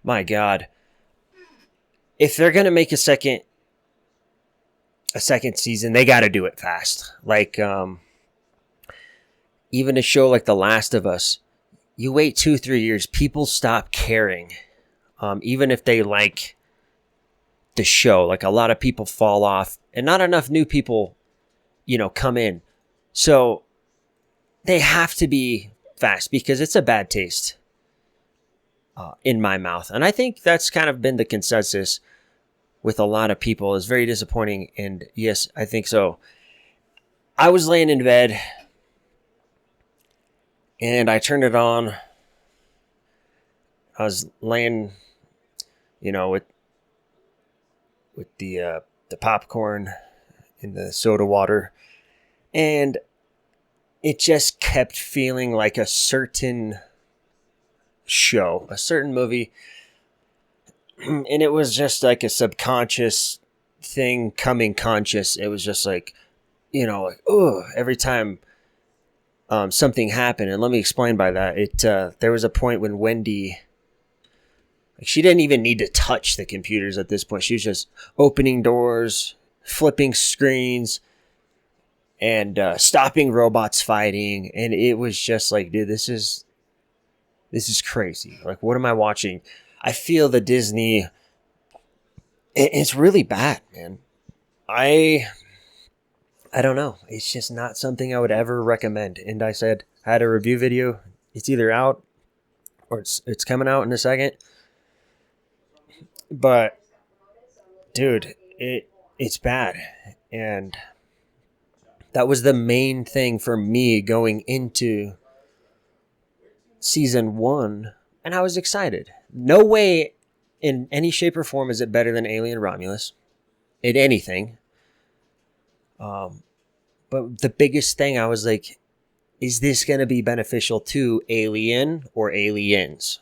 my God, if they're gonna make a second season, they got to do it fast. Like even a show like The Last of Us, you wait 2-3 years, people stop caring. Even if they like the show, like a lot of people fall off, and not enough new people, come in. So they have to be fast because it's a bad taste in my mouth, and I think that's kind of been the consensus with a lot of people. Is very disappointing, and yes, I think so. I was laying in bed and I turned it on. I was laying, with the popcorn and the soda water, and it just kept feeling like a certain show, a certain movie, and it was just like a subconscious thing coming conscious. It was just like, oh, every time something happened. And let me explain by that. There was a point when Wendy, like, she didn't even need to touch the computers at this point. She was just opening doors, flipping screens, and stopping robots fighting. And it was just like, dude, this is crazy. Like, what am I watching? I feel the Disney. It's really bad, man. I don't know. It's just not something I would ever recommend. And I had a review video. It's either out or it's coming out in a second. But dude, it's bad. And that was the main thing for me going into season 1, and I was excited. No way in any shape or form is it better than Alien Romulus in anything. But the biggest thing, I was like, is this going to be beneficial to Alien or Aliens?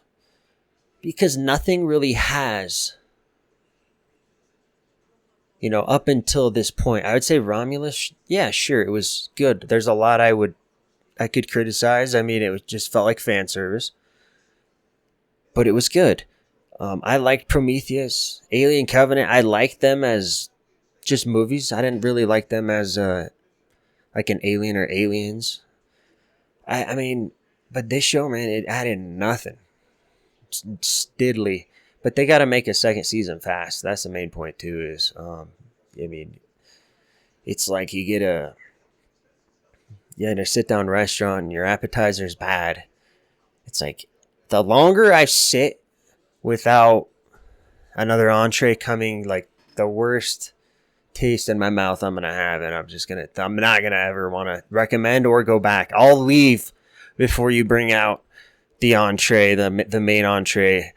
Because nothing really has, up until this point. I would say Romulus, yeah, sure, it was good. There's a lot I could criticize. I mean, it just felt like fan service, but it was good. I liked Prometheus, Alien Covenant. I liked them as just movies. I didn't really like them as like an Alien or Aliens. I mean, but this show, man, it added nothing. It's diddly. But they got to make a second season fast. That's the main point too. Is I mean, it's like you get in a sit down restaurant and your appetizer's bad. It's like the longer I sit without another entree coming, like the worst taste in my mouth I'm gonna have, and I'm not gonna ever want to recommend or go back. I'll leave before you bring out the entree, the main entree.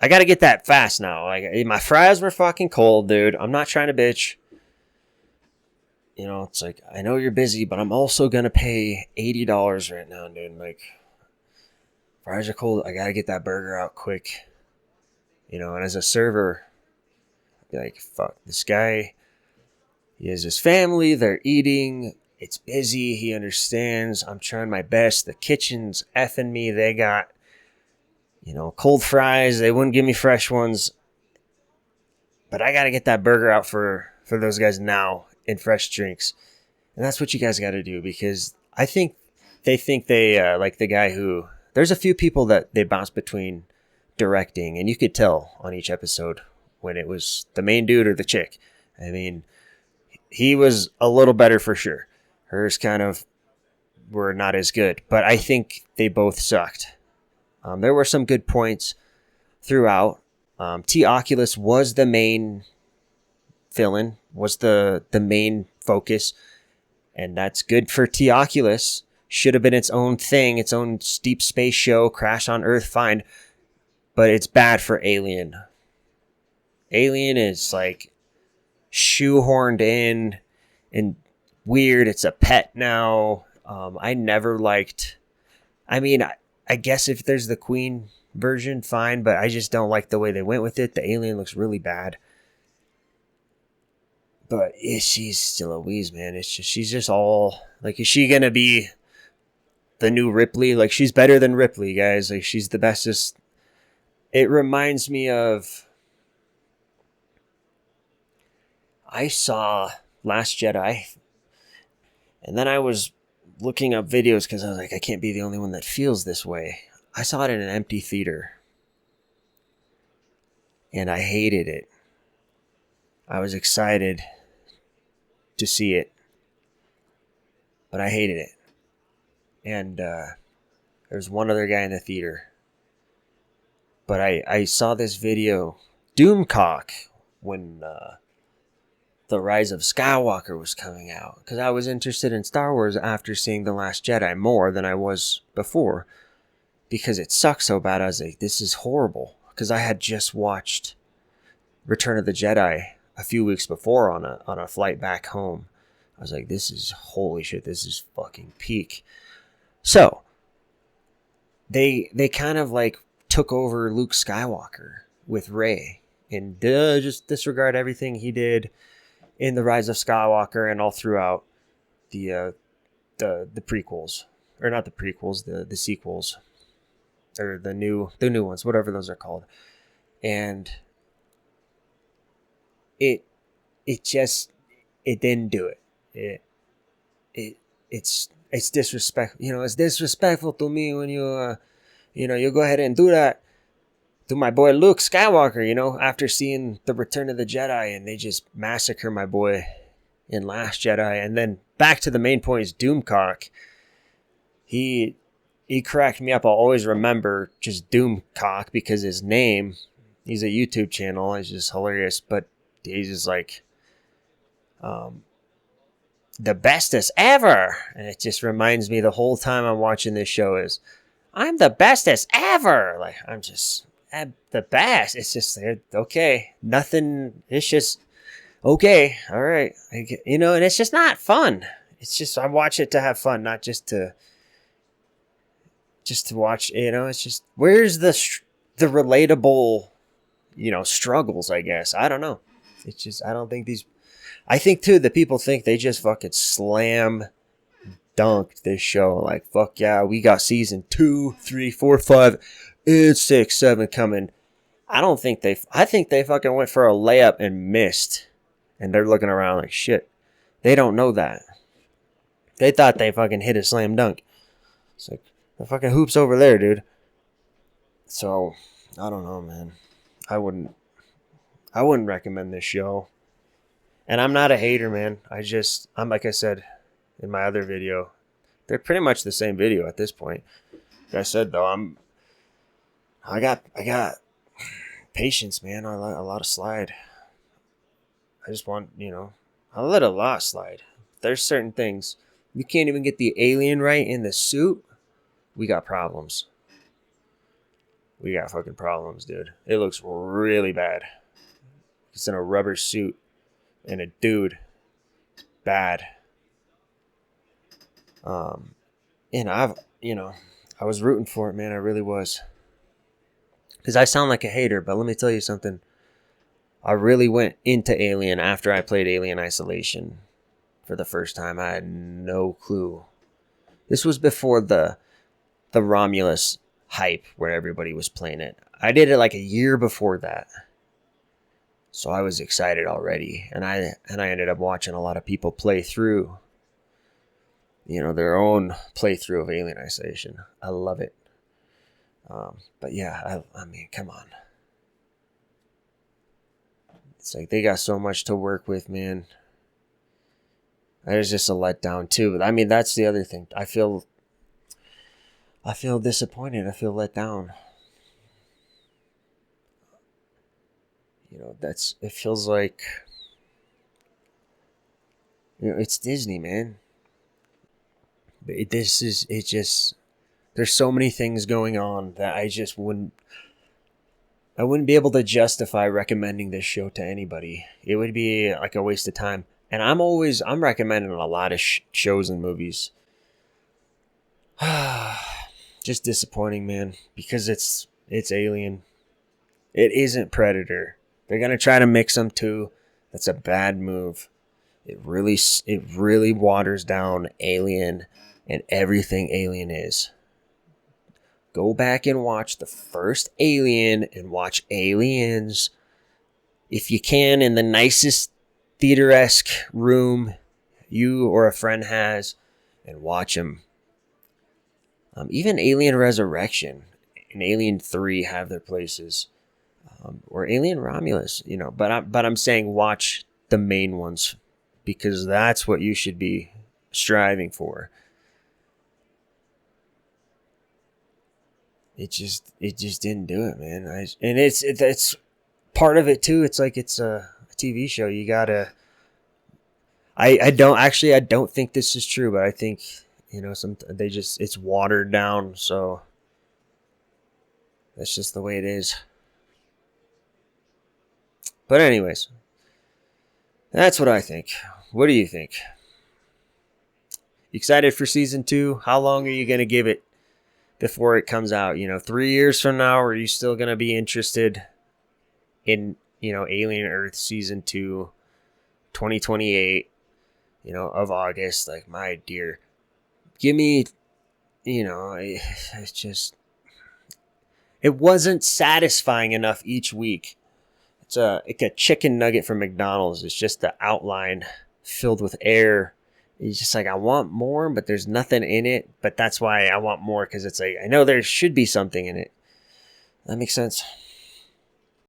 I gotta get that fast now. Like, my fries were fucking cold, dude. I'm not trying to bitch. It's like, I know you're busy, but I'm also gonna pay $80 right now, dude. Like, fries are cold. I gotta get that burger out quick. And as a server, I'd be like, fuck, this guy, he has his family, they're eating, it's busy, he understands, I'm trying my best, the kitchen's effing me, they got, cold fries, they wouldn't give me fresh ones, but I gotta get that burger out for those guys now, and fresh drinks. And that's what you guys gotta do, because I think they like the guy who, there's a few people that they bounce between directing, and you could tell on each episode when it was the main dude or the chick. I mean, he was a little better for sure. Hers kind of were not as good, but I think they both sucked. There were some good points throughout. T-Ocellus was the main villain, was the main focus, and that's good for T-Ocellus. Should have been its own thing, its own deep space show, Crash on Earth, fine. But it's bad for Alien. Alien is like shoehorned in and weird. It's a pet now. I never liked. I mean, I guess if there's the Queen version, fine, but I just don't like the way they went with it. The alien looks really bad. But she's still a Louise, man. She's just all like, is she gonna be the new Ripley? Like, she's better than Ripley, guys. Like, she's the bestest. it reminds me of, I saw Last Jedi, and then I was looking up videos because I was like, I can't be the only one that feels this way. I saw it in an empty theater, and I hated it. I was excited to see it, but I hated it. And there was one other guy in the theater. But I saw this video, Doomcock, when The Rise of Skywalker was coming out. Because I was interested in Star Wars after seeing The Last Jedi more than I was before. Because it sucks so bad. I was like, this is horrible. Because I had just watched Return of the Jedi a few weeks before on a flight back home. I was like, this is, holy shit, this is fucking peak. So, they kind of like took over Luke Skywalker with Rey and just disregard everything he did in The Rise of Skywalker and all throughout the prequels, or not the prequels, the sequels, or the new ones, whatever those are called. And it didn't do it. It's disrespectful. It's disrespectful to me when you go ahead and do that to my boy Luke Skywalker, after seeing The Return of the Jedi, and they just massacre my boy in Last Jedi. And then back to the main point is Doomcock. He cracked me up. I'll always remember just Doomcock because his name, he's a YouTube channel, is just hilarious. But he's just like, the bestest ever. And it just reminds me the whole time I'm watching this show is, I'm the bestest ever. Like, I'm just the best. It's just, okay, nothing. It's just, okay, all right. And it's just not fun. It's just, I watch it to have fun, not just to watch, it's just, where's the relatable, struggles, I guess. I don't know. It's just, I think too, the people think they just fucking slam dunked this show. Like, fuck yeah, we got season 2, 3, 4, 5, and 6, 7 coming. I think they fucking went for a layup and missed. And they're looking around like, shit. They don't know that. They thought they fucking hit a slam dunk. It's like, the fucking hoop's over there, dude. So, I don't know, man. I wouldn't recommend this show. And I'm not a hater, man. I'm like I said in my other video, they're pretty much the same video at this point. Like I said, though, I got patience, man. I let a slide. I just want, I let a lot slide. There's certain things. You can't even get the alien right in the suit. We got problems. We got fucking problems, dude. It looks really bad. It's in a rubber suit. And a dude, bad. And I was rooting for it, man. I really was. Because I sound like a hater, but let me tell you something. I really went into Alien after I played Alien Isolation for the first time. I had no clue. This was before the Romulus hype where everybody was playing it. I did it like a year before that. So I was excited already, and I ended up watching a lot of people play through, their own playthrough of Alien Isolation. I love it. But yeah, I mean, come on. It's like they got so much to work with, man. There's just a letdown too. But I mean, that's the other thing. I feel disappointed. I feel let down. It feels like, it's Disney, man. But there's so many things going on that I wouldn't be able to justify recommending this show to anybody. It would be like a waste of time. And I'm recommending a lot of shows and movies. Just disappointing, man, because it's Alien. It isn't Predator. They're going to try to mix them too. That's a bad move. It really waters down Alien and everything Alien is. Go back and watch the first Alien and watch Aliens, if you can, in the nicest theater-esque room you or a friend has, and watch them. Even Alien Resurrection and Alien 3 have their places. Or Alien Romulus, but I'm saying watch the main ones, because that's what you should be striving for. It just didn't do it, man. And it's part of it too. It's like it's a TV show. You gotta. I don't think this is true, but I think it's watered down. So that's just the way it is. But anyways, that's what I think. What do you think? Excited for season 2? How long are you gonna give it before it comes out? 3 years from now, are you still going to be interested in, Alien Earth season 2, 2028, of August? Like, my dear, give me, it's just, it wasn't satisfying enough each week. It's like a chicken nugget from McDonald's. It's just the outline filled with air. It's just like, I want more, but there's nothing in it. But that's why I want more, because it's like, I know there should be something in it. That makes sense.